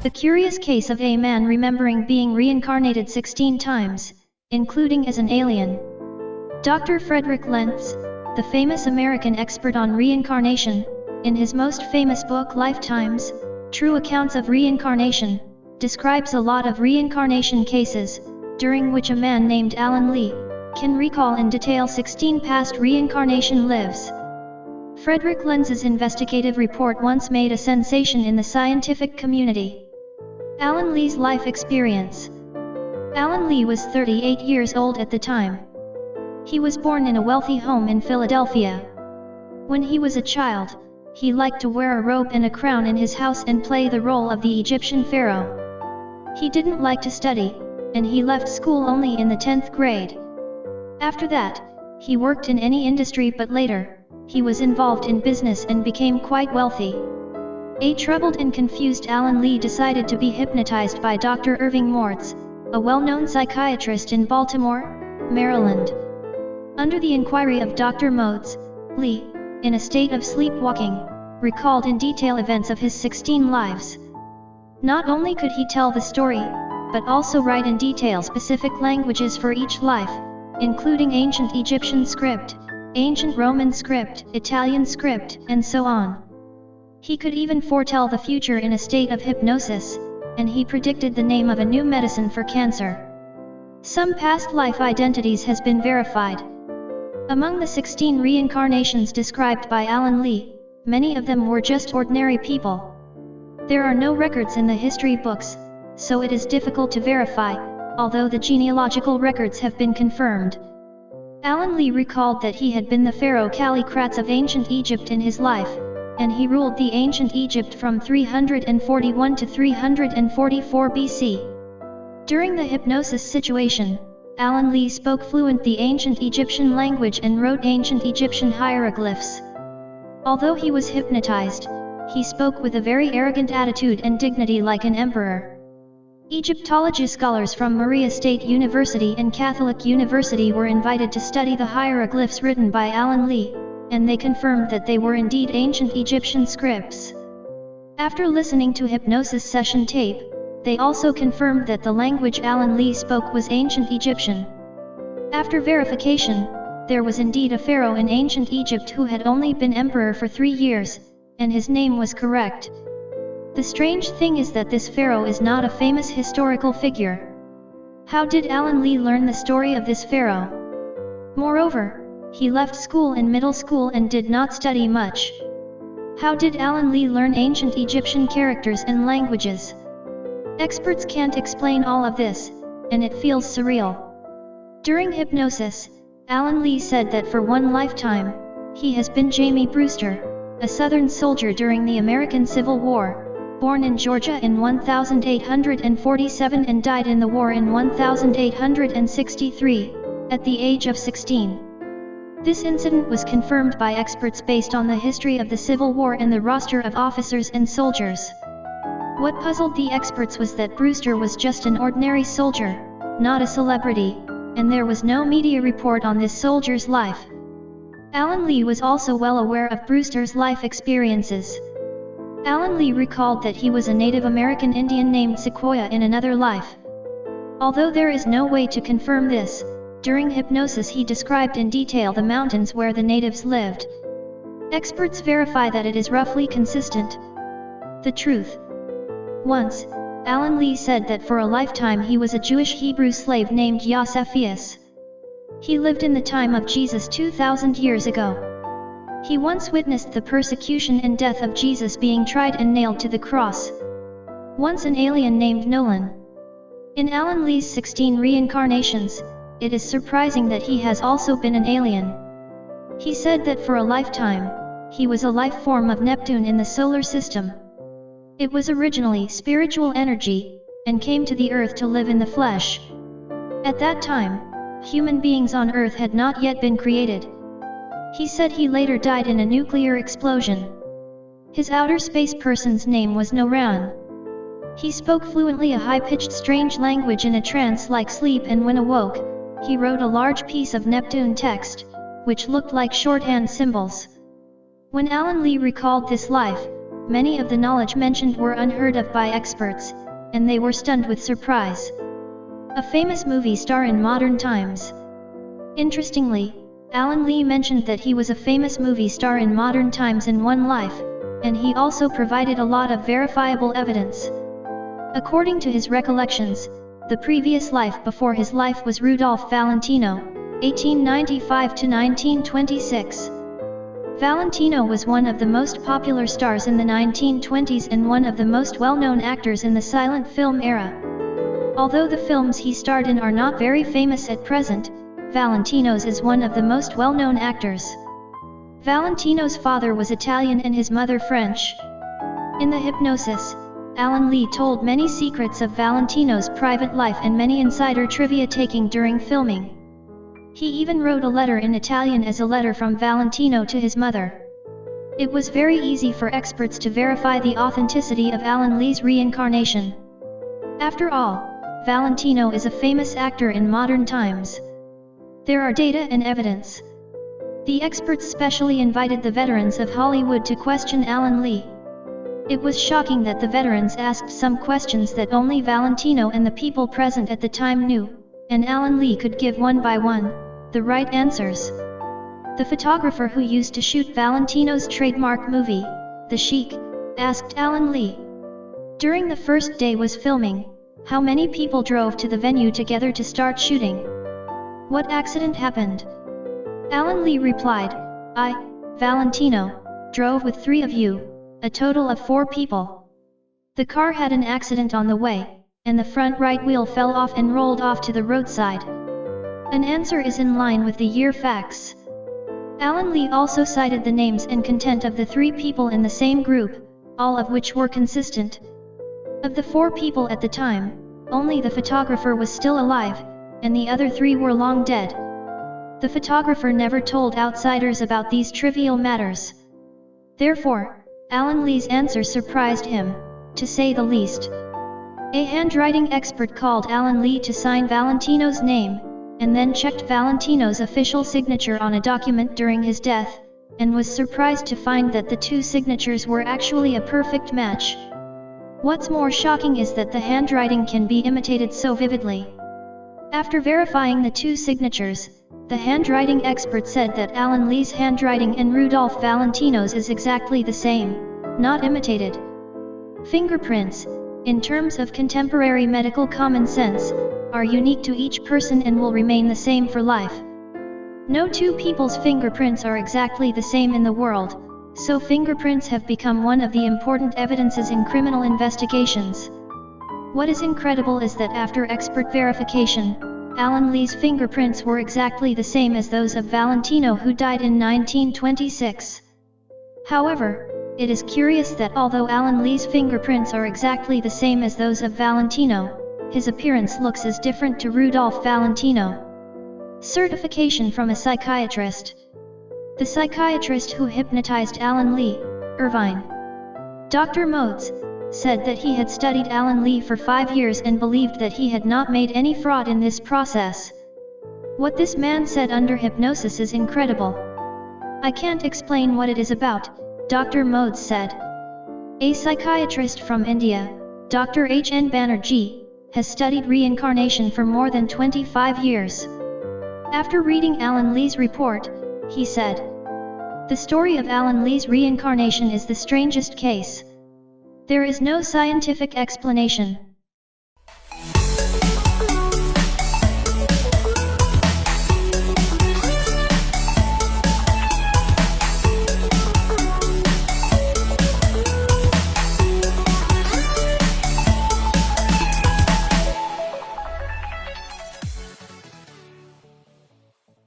The curious case of a man remembering being reincarnated 16 times, including as an alien. Dr. Frederick Lenz, the famous American expert on reincarnation, in his most famous book Lifetimes, True Accounts of Reincarnation, describes a lot of reincarnation cases, during which a man named Alan Lee can recall in detail 16 past reincarnation lives. Frederick Lenz's investigative report once made a sensation in the scientific community. Alan Lee's life experience. Alan Lee was 38 years old at the time. He was born in a wealthy home in Philadelphia. When he was a child, he liked to wear a robe and a crown in his house and play the role of the Egyptian pharaoh. He didn't like to study, and he left school only in the 10th grade. After that, he worked in any industry, but later, he was involved in business and became quite wealthy. A troubled and confused Alan Lee decided to be hypnotized by Dr. Irving Mortz, a well-known psychiatrist in Baltimore, Maryland. Under the inquiry of Dr. Mortz, Lee, in a state of sleepwalking, recalled in detail events of his 16 lives. Not only could he tell the story, but also write in detail specific languages for each life, including ancient Egyptian script, ancient Roman script, Italian script, and so on. He could even foretell the future in a state of hypnosis, and he predicted the name of a new medicine for cancer. Some past life identities has been verified. Among the 16 reincarnations described by Alan Lee, many of them were just ordinary people. There are no records in the history books, so it is difficult to verify, although the genealogical records have been confirmed. Alan Lee recalled that he had been the pharaoh Callicrates of ancient Egypt in his life, and he ruled the ancient Egypt from 341 to 344 BC. During the hypnosis situation, Alan Lee spoke fluent the ancient Egyptian language and wrote ancient Egyptian hieroglyphs. Although he was hypnotized, he spoke with a very arrogant attitude and dignity like an emperor. Egyptology scholars from Maria State University and Catholic University were invited to study the hieroglyphs written by Alan Lee, and they confirmed that they were indeed ancient Egyptian scripts. After listening to hypnosis session tape, they also confirmed that the language Alan Lee spoke was ancient Egyptian. After verification, there was indeed a pharaoh in ancient Egypt who had only been emperor for 3 years, and his name was correct. The strange thing is that this pharaoh is not a famous historical figure. How did Alan Lee learn the story of this pharaoh? Moreover, he left school in middle school and did not study much. How did Alan Lee learn ancient Egyptian characters and languages? Experts can't explain all of this, and it feels surreal. During hypnosis, Alan Lee said that for one lifetime, he has been Jamie Brewster, a Southern soldier during the American Civil War, born in Georgia in 1847 and died in the war in 1863, at the age of 16. This incident was confirmed by experts based on the history of the Civil War and the roster of officers and soldiers. What puzzled the experts was that Brewster was just an ordinary soldier, not a celebrity, and there was no media report on this soldier's life. Alan Lee was also well aware of Brewster's life experiences. Alan Lee recalled that he was a Native American Indian named Sequoia in another life. Although there is no way to confirm this, during hypnosis he described in detail the mountains where the natives lived. Experts verify that it is roughly consistent. The truth. Once, Alan Lee said that for a lifetime he was a Jewish Hebrew slave named Yosephius. He lived in the time of Jesus 2,000 years ago. He once witnessed the persecution and death of Jesus being tried and nailed to the cross. Once an alien named Nolan. In Alan Lee's 16 reincarnations, it is surprising that he has also been an alien. He said that for a lifetime, he was a life form of Neptune in the solar system. It was originally spiritual energy, and came to the earth to live in the flesh. At that time, human beings on earth had not yet been created. He said he later died in a nuclear explosion. His outer space person's name was Noran. He spoke fluently a high-pitched strange language in a trance-like sleep, and when awoke, he wrote a large piece of Neptune text, which looked like shorthand symbols. When Alan Lee recalled this life, many of the knowledge mentioned were unheard of by experts, and they were stunned with surprise. A famous movie star in modern times. Interestingly, Alan Lee mentioned that he was a famous movie star in modern times in one life, and he also provided a lot of verifiable evidence. According to his recollections, the previous life before his life was Rudolph Valentino, 1895 to 1926. Valentino was one of the most popular stars in the 1920s and one of the most well-known actors in the silent film era. Although the films he starred in are not very famous at present, Valentino's is one of the most well-known actors. Valentino's father was Italian and his mother French. In the hypnosis, Alan Lee told many secrets of Valentino's private life and many insider trivia taking during filming. He even wrote a letter in Italian as a letter from Valentino to his mother. It was very easy for experts to verify the authenticity of Alan Lee's reincarnation. After all, Valentino is a famous actor in modern times. There are data and evidence. The experts specially invited the veterans of Hollywood to question Alan Lee. It was shocking that the veterans asked some questions that only Valentino and the people present at the time knew, and Alan Lee could give one by one the right answers. The photographer who used to shoot Valentino's trademark movie, The Sheik, asked Alan Lee. During the first day was filming, how many people drove to the venue together to start shooting? What accident happened? Alan Lee replied, I, Valentino, drove with 3 of you, a total of 4 people. The car had an accident on the way, and the front right wheel fell off and rolled off to the roadside. An answer is in line with the year facts. Alan Lee also cited the names and content of the 3 people in the same group, all of which were consistent. Of the 4 people at the time, only the photographer was still alive, and the other 3 were long dead. The photographer never told outsiders about these trivial matters. Therefore, Alan Lee's answer surprised him, to say the least. A handwriting expert called Alan Lee to sign Valentino's name, and then checked Valentino's official signature on a document during his death, and was surprised to find that the 2 signatures were actually a perfect match. What's more shocking is that the handwriting can be imitated so vividly. After verifying the 2 signatures, the handwriting expert said that Alan Lee's handwriting and Rudolph Valentino's is exactly the same, not imitated. Fingerprints, in terms of contemporary medical common sense, are unique to each person and will remain the same for life. No 2 people's fingerprints are exactly the same in the world, so fingerprints have become one of the important evidences in criminal investigations. What is incredible is that after expert verification, Alan Lee's fingerprints were exactly the same as those of Valentino, who died in 1926. However, it is curious that although Alan Lee's fingerprints are exactly the same as those of Valentino, his appearance looks as different to Rudolph Valentino. Certification from a psychiatrist. The psychiatrist who hypnotized Alan Lee, Irvine Dr. Modes, said that he had studied Alan Lee for 5 years and believed that he had not made any fraud in this process. What this man said under hypnosis is incredible. I can't explain what it is about, Dr. Modes said. A psychiatrist from India, Dr. H.N. Banerjee, has studied reincarnation for more than 25 years. After reading Alan Lee's report, he said, "The story of Alan Lee's reincarnation is the strangest case. There is no scientific explanation.